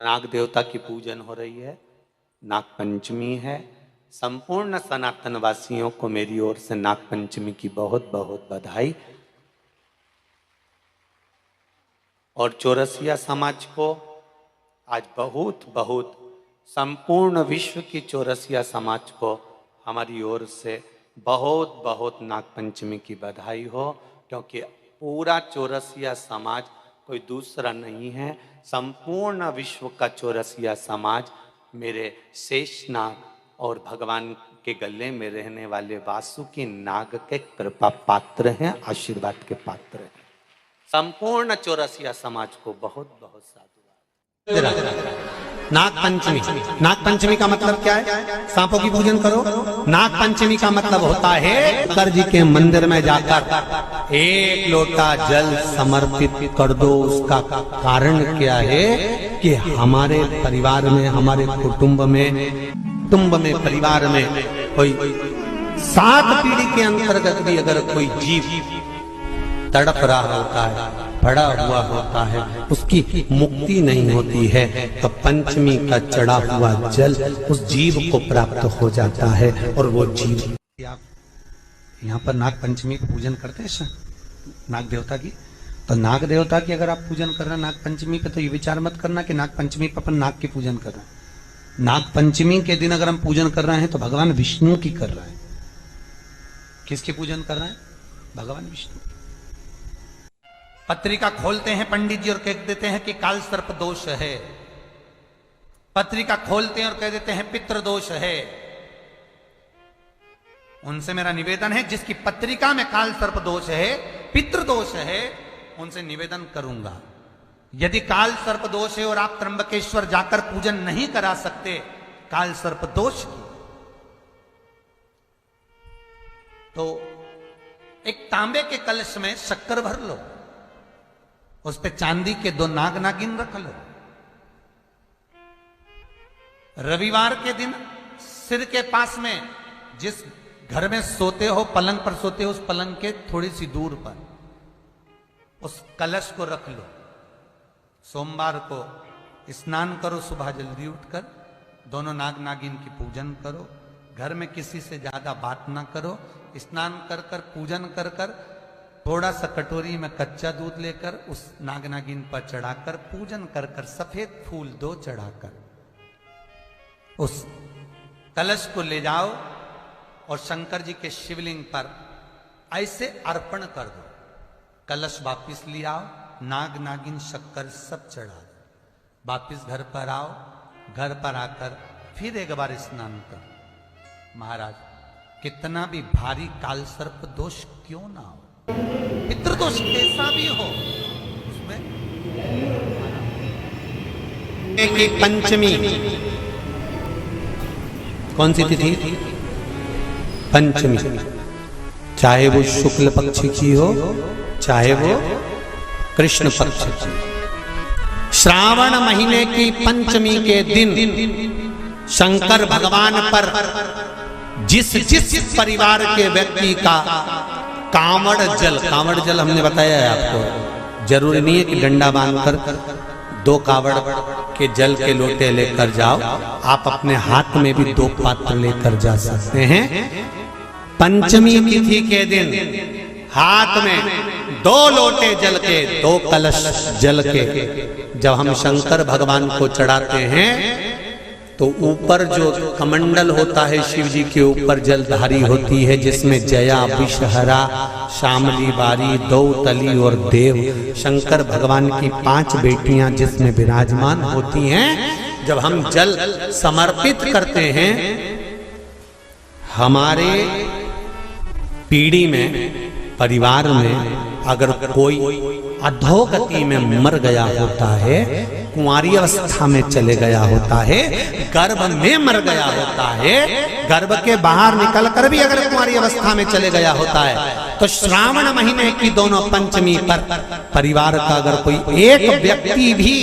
नाग देवता की पूजन हो रही है, नाग पंचमी है। संपूर्ण सनातन वासियों को मेरी ओर से नाग पंचमी की बहुत बहुत बधाई। और चौरसिया समाज को आज बहुत बहुत संपूर्ण विश्व की चौरसिया समाज को हमारी ओर से बहुत बहुत नाग पंचमी की बधाई हो, क्योंकि पूरा चौरसिया समाज कोई दूसरा नहीं है। संपूर्ण विश्व का चौरसिया समाज मेरे शेषनाग और भगवान के गले में रहने वाले वासुकी नाग के कृपा पात्र हैं, आशीर्वाद के पात्र हैं। संपूर्ण चौरसिया समाज को बहुत बहुत साधुवाद। नाग पंचमी, नाग पंचमी का मतलब क्या है? सांपों की पूजन करो। नाग पंचमी का मतलब होता है शंकर जी के मंदिर में जाकर एक लोटा जल समर्पित कर दो। उसका कारण क्या है कि हमारे परिवार में, हमारे कुटुंब में परिवार में कोई 7 पीढ़ी के अंतर्गत भी अगर कोई जीव तड़प रहा होता है, पड़ा हुआ होता है, उसकी मुक्ति नहीं होती है, तो पंचमी का चढ़ा हुआ जल उस जीव को प्राप्त हो जाता है। और वो जीव, आप यहाँ पर नाग पंचमी का पूजन करते हैं नाग देवता की, तो नाग देवता की अगर आप पूजन कर रहे हैं नाग पंचमी पे, तो ये विचार मत करना कि नाग पंचमी पर अपन नाग की पूजन कर रहे हैं। नाग पंचमी के दिन अगर हम पूजन कर रहे हैं तो भगवान विष्णु की कर रहे हैं। किसकी पूजन कर रहे हैं? भगवान विष्णु। पत्रिका खोलते हैं पंडित जी और कह देते हैं कि काल सर्प दोष है। पत्रिका खोलते हैं और कह देते हैं पितृ दोष है। उनसे मेरा निवेदन है, जिसकी पत्रिका में काल सर्प दोष है, पितृ दोष है, उनसे निवेदन करूंगा, यदि काल सर्प दोष है और आप त्र्यंबकेश्वर जाकर पूजन नहीं करा सकते काल सर्प दोष की, तो एक तांबे के कलश में शक्कर भर लो, उस पे चांदी के 2 नाग नागिन रख लो। रविवार के दिन सिर के पास में, जिस घर में सोते हो, पलंग पर सोते हो, उस पलंग के थोड़ी सी दूर पर उस कलश को रख लो। सोमवार को स्नान करो, सुबह जल्दी उठकर दोनों नाग नागिन की पूजन करो। घर में किसी से ज्यादा बात ना करो। स्नान कर कर, पूजन कर कर, थोड़ा सा कटोरी में कच्चा दूध लेकर उस नाग नागिन पर चढ़ाकर, पूजन कर कर, सफेद फूल 2 चढ़ाकर उस कलश को ले जाओ और शंकर जी के शिवलिंग पर ऐसे अर्पण कर दो। कलश वापिस ले आओ, नाग नागिन शक्कर सब चढ़ा दो। वापिस घर पर आओ, घर पर आकर फिर एक बार स्नान करो। महाराज, कितना भी भारी काल सर्प दोष क्यों ना हो, पितृदोष कैसा भी हो, उसमें एक पंचमी, कौन सी तिथि? पंचमी। चाहे वो शुक्ल पक्ष की हो, चाहे वो कृष्ण पक्ष की। श्रावण महीने की पंचमी के दिन शंकर भगवान पर जिस परिवार के व्यक्ति का कांवड़ जल हमने बताया है आपको, जरूरी नहीं है कि डंडा बांधकर 2 कावड़ के जल के लोटे लेकर जाओ, आप अपने हाथ में भी 2 पात्र लेकर जा सकते हैं। पंचमी तिथि के दिन हाथ में 2 लोटे जल के, 2 कलश जल के जब हम शंकर भगवान को चढ़ाते हैं, तो ऊपर जो कमंडल होता है शिव जी के ऊपर जलधारी होती है, जिसमें जया, विषहरा, शामली, बारी, दौतली और देव, शंकर भगवान की 5 बेटियां जिसमें विराजमान होती हैं। जब हम जल समर्पित करते हैं, हमारे पीढ़ी में, परिवार में अगर कोई अधोगति में मर गया होता है, कुंवारी अवस्था में चले गया होता है, गर्भ में मर गया होता है, गर्भ के बाहर निकल कर भी अगर कुंवारी अवस्था में चले गया होता है, तो श्रावण महीने की दोनों पंचमी पर परिवार का अगर कोई एक व्यक्ति भी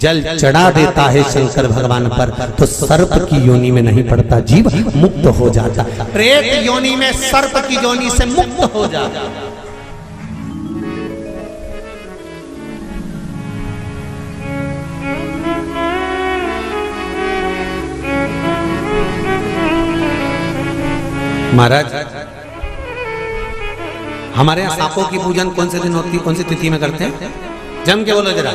जल चढ़ा देता है शंकर भगवान पर, तो सर्प की योनि में नहीं पड़ता, जीव मुक्त हो जाता, प्रेत योनि में, सर्प की योनि से मुक्त हो जाता। महाराज, हमारे यहाँ सांपों की पूजन कौन से दिन होती है, कौन सी तिथि में करते हैं? जम के बोलो जरा।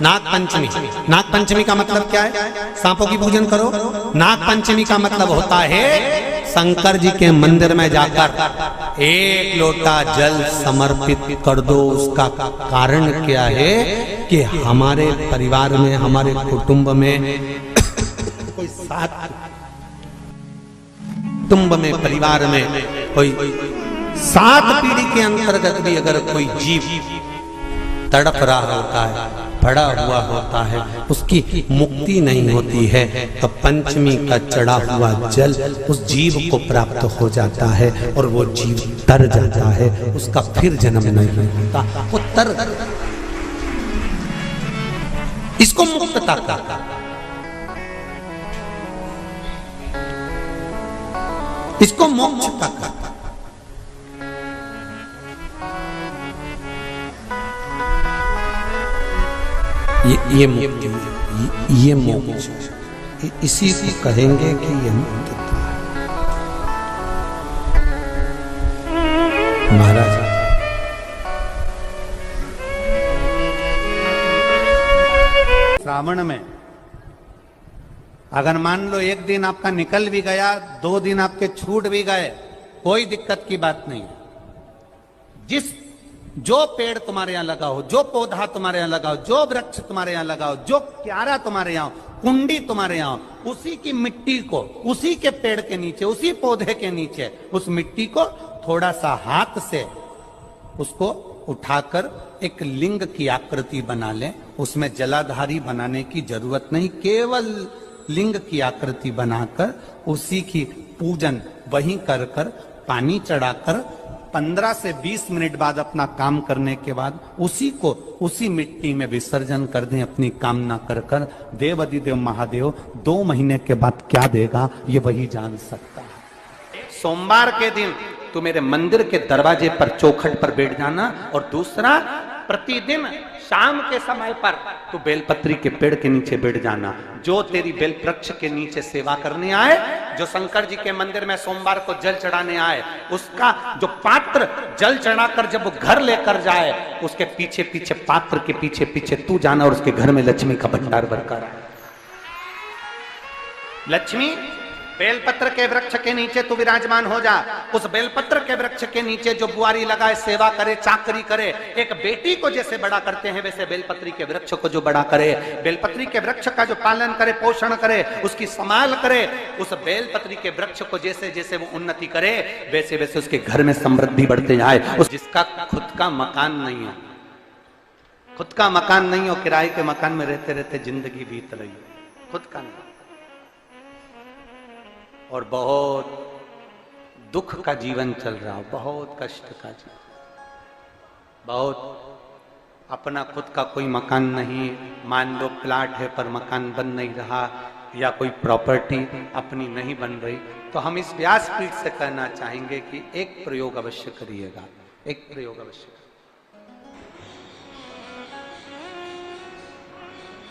नाग पंचमी। नाग पंचमी का मतलब क्या है? सांपों की पूजन करो। नाग पंचमी का मतलब होता है शंकर जी के मंदिर में जाकर एक लोटा जल समर्पित कर दो। उसका कारण क्या है कि हमारे परिवार में, हमारे कुटुंब में कोई कुटुंब में, परिवार में कोई 7 पीढ़ी के अंतर्गत भी अगर कोई जीव तड़प रहा होता है, पड़ा हुआ होता है, उसकी मुक्ति नहीं होती है, तो पंचमी का चढ़ा हुआ जल उस जीव को प्राप्त हो जाता है और वो जीव तर जाता है, उसका फिर जन्म नहीं होता, वो तर। इसको मुक्तता का, इसको मोक्षता का। ये मुक्ति, ये मोक्ष, इसी को कहेंगे कि ये मुक्तता है। महाराज, श्रावण में अगर मान लो एक दिन आपका निकल भी गया, 2 दिन आपके छूट भी गए, कोई दिक्कत की बात नहीं। जो पेड़ तुम्हारे यहाँ लगाओ, जो पौधा तुम्हारे यहाँ लगाओ, जो वृक्ष तुम्हारे यहाँ लगाओ, जो क्यारा तुम्हारे यहाँ, कुंडी तुम्हारे यहाँ, उसी की मिट्टी को, उसी के पेड़ के नीचे, उसी पौधे के नीचे, उस मिट्टी को थोड़ा सा हाथ से उसको उठाकर एक लिंग की आकृति बना ले। उसमें जलाधारी बनाने की जरूरत नहीं, केवल लिंग की आकृति बनाकर उसी की पूजन वहीं कर कर, पानी चढ़ाकर 15 से 20 मिनट बाद अपना काम करने के बाद उसी को उसी मिट्टी में विसर्जन कर दें, अपनी कामना कर कर। देव अधिदेव महादेव 2 महीने के बाद क्या देगा ये वही जान सकता है। सोमवार के दिन तू मेरे मंदिर के दरवाजे पर, चौखट पर बैठ जाना, और दूसरा प्रतिदिन शाम के समय पर तू बेलपत्री के पेड़ के नीचे बैठ जाना। जो तेरी बेल वृक्ष के नीचे सेवा करने आए, जो शंकर जी के मंदिर में सोमवार को जल चढ़ाने आए, उसका जो पात्र जल चढ़ाकर जब वो घर लेकर जाए, उसके पीछे पीछे, पात्र के पीछे पीछे तू जाना और उसके घर में लक्ष्मी का भंडार भरकर आए। लक्ष्मी बेलपत्र के वृक्ष के नीचे तू विराजमान हो जा। उस बेलपत्र के वृक्ष के नीचे जो बुआरी लगाए, सेवा करे, चाकरी करे, एक बेटी को जैसे बड़ा करते हैं वैसे बेलपत्री के वृक्ष को जो बड़ा करे, बेलपत्री के वृक्ष का जो पालन करे, पोषण करे, उसकी संभाल करे, उस बेलपत्री के वृक्ष को जैसे जैसे वो उन्नति करे, वैसे वैसे उसके घर में समृद्धि बढ़ते जाए। उस जिसका खुद का मकान नहीं हो, खुद का मकान नहीं हो, किराए के मकान में रहते रहते जिंदगी बीत रही हो, खुद का नहीं, और बहुत दुख का जीवन चल रहा हो, बहुत कष्ट का जीवन, बहुत अपना खुद का कोई मकान नहीं, मान लो प्लाट है पर मकान बन नहीं रहा, या कोई प्रॉपर्टी अपनी नहीं बन रही, तो हम इस व्यासपीठ से कहना चाहेंगे कि एक प्रयोग अवश्य करिएगा, एक प्रयोग अवश्य।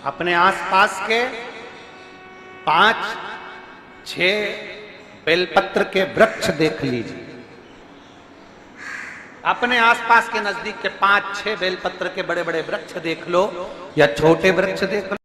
अपने आसपास के 5-6 बेलपत्र के वृक्ष देख लीजिए, अपने आसपास के नजदीक के 5-6 बेलपत्र के बड़े बड़े वृक्ष देख लो, या छोटे वृक्ष देख लो।